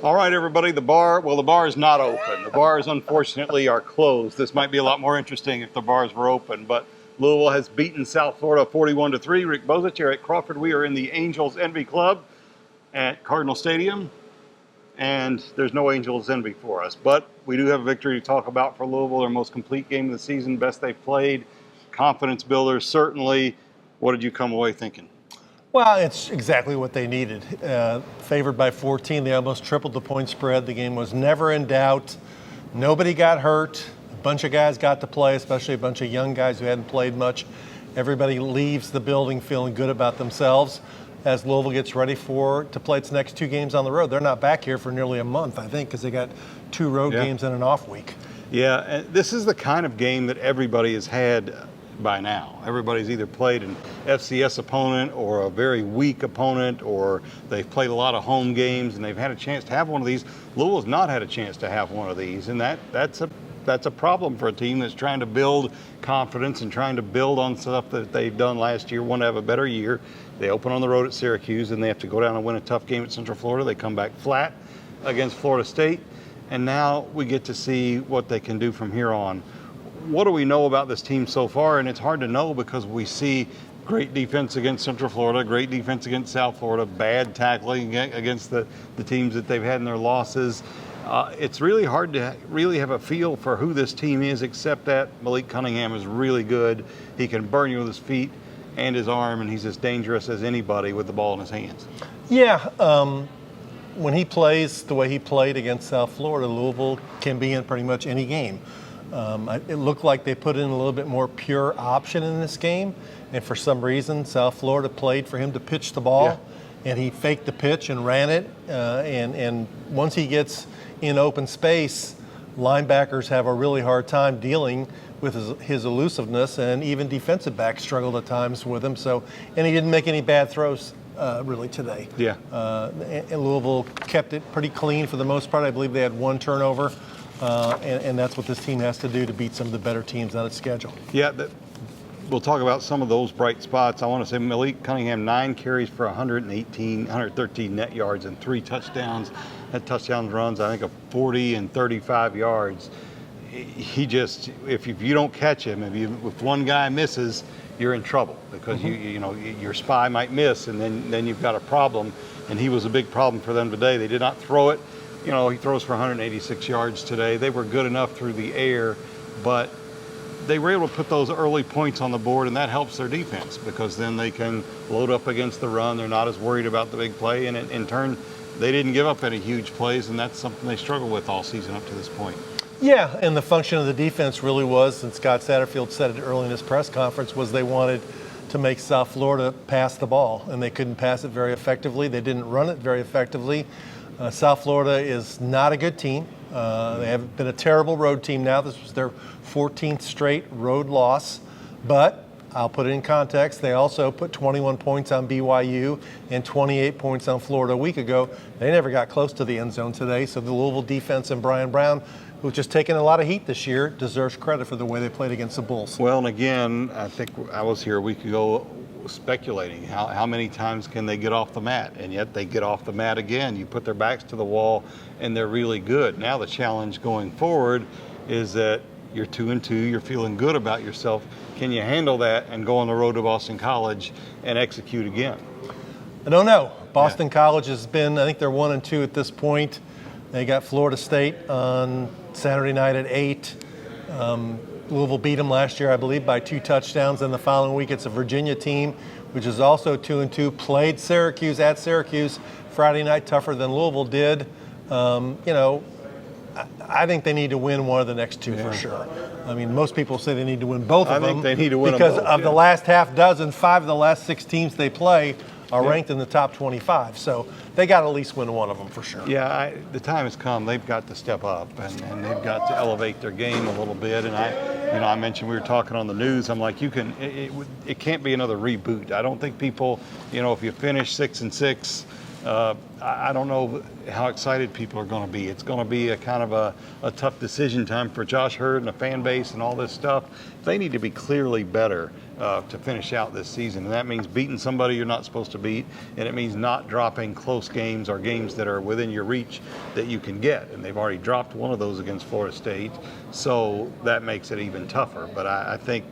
All right, everybody, the bar is not open. The bars, unfortunately, are closed. This might be a lot more interesting if the bars were open, but Louisville has beaten South Florida 41-3. Rick Bozich here at Crawford. We are in the Angels Envy Club at Cardinal Stadium, and there's no Angels Envy for us. But we do have a victory to talk about for Louisville, their most complete game of the season, best they've played, confidence builders, certainly. What did you come away thinking? Well, it's exactly what they needed. Favored by 14, they almost tripled the point spread. The game was never in doubt. Nobody got hurt. A bunch of guys got to play, especially a bunch of young guys who hadn't played much. Everybody leaves the building feeling good about themselves as Louisville gets ready to play its next 2 games on the road. They're not back here for nearly a month, I think, because they got 2 road games and an off week. Yeah, and this is the kind of game that everybody has had by now. Everybody's either played an FCS opponent or a very weak opponent, or they've played a lot of home games and they've had a chance to have one of these. Louisville's not had a chance to have one of these, and that's a problem for a team that's trying to build confidence and trying to build on stuff that they've done last year, want to have a better year. They open on the road at Syracuse, and they have to go down and win a tough game at Central Florida. They come back flat against Florida State, and now we get to see what they can do from here on. What do we know about this team so far? And it's hard to know because we see great defense against Central Florida, great defense against South Florida, bad tackling against the teams that they've had in their losses. It's really hard to really have a feel for who this team is, except that Malik Cunningham is really good. He can burn you with his feet and his arm, and he's as dangerous as anybody with the ball in his hands. Yeah, when he plays the way he played against South Florida, Louisville can be in pretty much any game. It looked like they put in a little bit more pure option in this game, and for some reason, South Florida played for him to pitch the ball, and he faked the pitch and ran it. And once he gets in open space, linebackers have a really hard time dealing with his elusiveness, and even defensive backs struggled at times with him. So, and he didn't make any bad throws really today. Yeah. And Louisville kept it pretty clean for the most part. I believe they had 1 turnover. And that's what this team has to do to beat some of the better teams on its schedule. Yeah, we'll talk about some of those bright spots. I want to say Malik Cunningham, 9 carries for 113 net yards and 3 touchdowns. Had touchdown runs, I think, of 40 and 35 yards. He just, if you don't catch him, if one guy misses, you're in trouble because you know your spy might miss, and then you've got a problem. And he was a big problem for them today. They did not throw it. You know, he throws for 186 yards today. They were good enough through the air, but they were able to put those early points on the board, and that helps their defense because then they can load up against the run. They're not as worried about the big play, and in turn, they didn't give up any huge plays, and that's something they struggle with all season up to this point. Yeah, and the function of the defense really was, and Scott Satterfield said it early in his press conference, was they wanted to make South Florida pass the ball, and they couldn't pass it very effectively. They didn't run it very effectively. South Florida is not a good team. They have been a terrible road team now. This was their 14th straight road loss. But I'll put it in context. They also put 21 points on BYU and 28 points on Florida a week ago. They never got close to the end zone today. So the Louisville defense and Brian Brown, who's just taken a lot of heat this year, deserves credit for the way they played against the Bulls. Well, and again, I think I was here a week ago speculating how many times can they get off the mat, and yet they get off the mat again. You put their backs to the wall and they're really good. Now the challenge going forward is that you're 2-2, you're feeling good about yourself. Can you handle that and go on the road to Boston College and execute again? I don't know. Boston College has been, I think they're 1-2 at this point. They got Florida State on Saturday night at 8. Louisville beat them last year, I believe, by 2 touchdowns. And the following week, it's a Virginia team, which is also 2-2, played Syracuse at Syracuse Friday night, tougher than Louisville did. I think they need to win one of the next 2 for sure. I mean, most people say they need to win both of them. I think they need to win because them both, of the last half dozen, 5 of the last 6 teams they play are ranked in the top 25. So they got to at least win one of them for sure. Yeah, the time has come. They've got to step up, and they've got to elevate their game a little bit. And I mentioned we were talking on the news. I'm like, it can't be another reboot. I don't think people, if you finish 6-6, I don't know how excited people are going to be. It's going to be a kind of a tough decision time for Josh Hurd and the fan base and all this stuff. They need to be clearly better to finish out this season. And that means beating somebody you're not supposed to beat, and it means not dropping close games or games that are within your reach that you can get. And they've already dropped one of those against Florida State, so that makes it even tougher. But I think,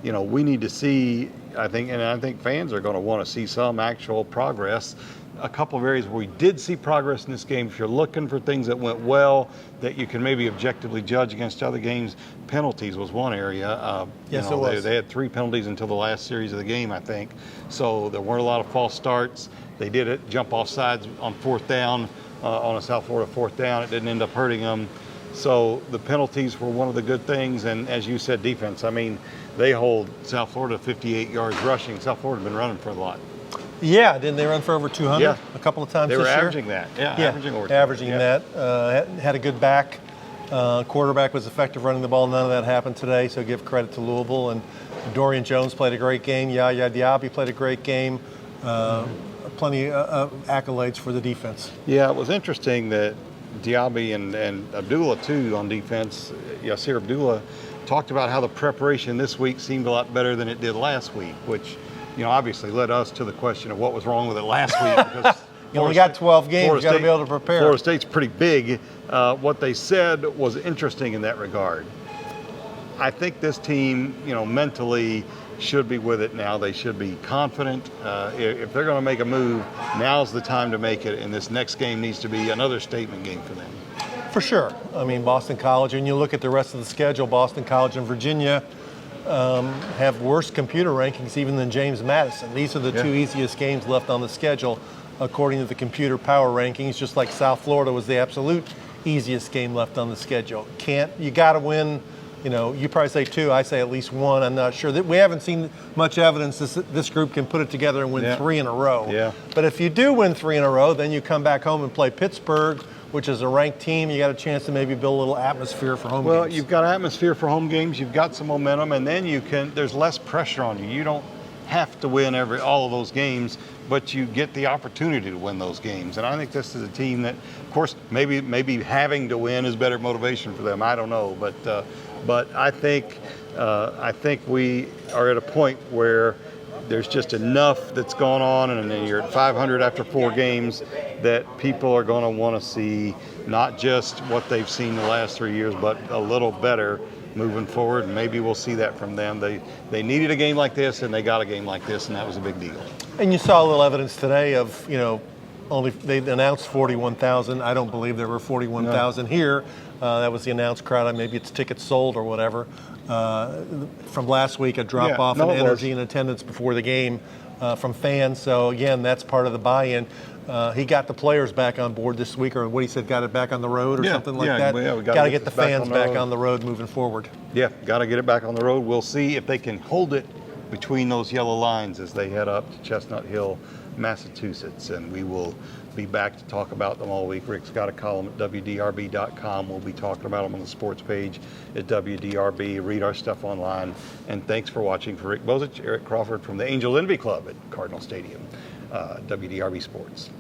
we need to see, I think fans are going to want to see some actual progress. A couple of areas where we did see progress in this game, if you're looking for things that went well that you can maybe objectively judge against other games, penalties was one area. Yes, it was. They had 3 penalties until the last series of the game, I think. So there weren't a lot of false starts. They did it, jump off sides on 4th down, on a South Florida 4th down. It didn't end up hurting them. So the penalties were one of the good things. And as you said, defense. I mean, they hold South Florida 58 yards rushing. South Florida had been running for a lot. Yeah, didn't they run for over 200 Yeah. a couple of times They this were year? averaging that. Yeah, averaging over 200. Averaging that. Had a good back. Quarterback was effective running the ball. None of that happened today, so give credit to Louisville. And Dorian Jones played a great game. Yaya Diaby played a great game. Plenty of accolades for the defense. Yeah, it was interesting that Diaby and Abdullah, too, on defense, Yasir Abdullah, talked about how the preparation this week seemed a lot better than it did last week, which obviously led us to the question of what was wrong with it last week. Because you only got 12 games. You got to be able to prepare. Florida State's pretty big. What they said was interesting in that regard. I think this team, mentally should be with it now. They should be confident. If they're going to make a move, now's the time to make it. And this next game needs to be another statement game for them. For sure. I mean, Boston College, and you look at the rest of the schedule, Boston College and Virginia have worse computer rankings even than James Madison. These are the 2 easiest games left on the schedule according to the computer power rankings, just like South Florida was the absolute easiest game left on the schedule. You got to win. You probably say 2, I say at least 1. I'm not sure. We haven't seen much evidence this group can put it together and win 3 in a row. Yeah. But if you do win 3 in a row, then you come back home and play Pittsburgh, which is a ranked team. You got a chance to maybe build a little atmosphere for home games. Well, you've got atmosphere for home games. You've got some momentum, and then there's less pressure on you. You don't have to win all of those games, but you get the opportunity to win those games. And I think this is a team that, of course, maybe having to win is better motivation for them. I don't know, but I think we are at a point where there's just enough that's gone on, and then you're at 500 after 4 games, that people are going to want to see not just what they've seen the last 3 years, but a little better moving forward. And maybe we'll see that from them. They needed a game like this, and they got a game like this, and that was a big deal. And you saw a little evidence today of, they announced 41,000. I don't believe there were 41,000 here. That was the announced crowd. Maybe it's tickets sold or whatever. From last week, a drop-off in energy and attendance before the game from fans. So, again, that's part of the buy-in. He got the players back on board this week, or what he said, got it back on the road or something like that. Yeah, we got to get the fans back on the road moving forward. Yeah, got to get it back on the road. We'll see if they can hold it between those yellow lines as they head up to Chestnut Hill, Massachusetts. And we will be back to talk about them all week. Rick's got a column at WDRB.com. We'll be talking about them on the sports page at WDRB. Read our stuff online. And thanks for watching. For Rick Bozich, Eric Crawford from the Angels Envy Club at Cardinal Stadium, WDRB Sports.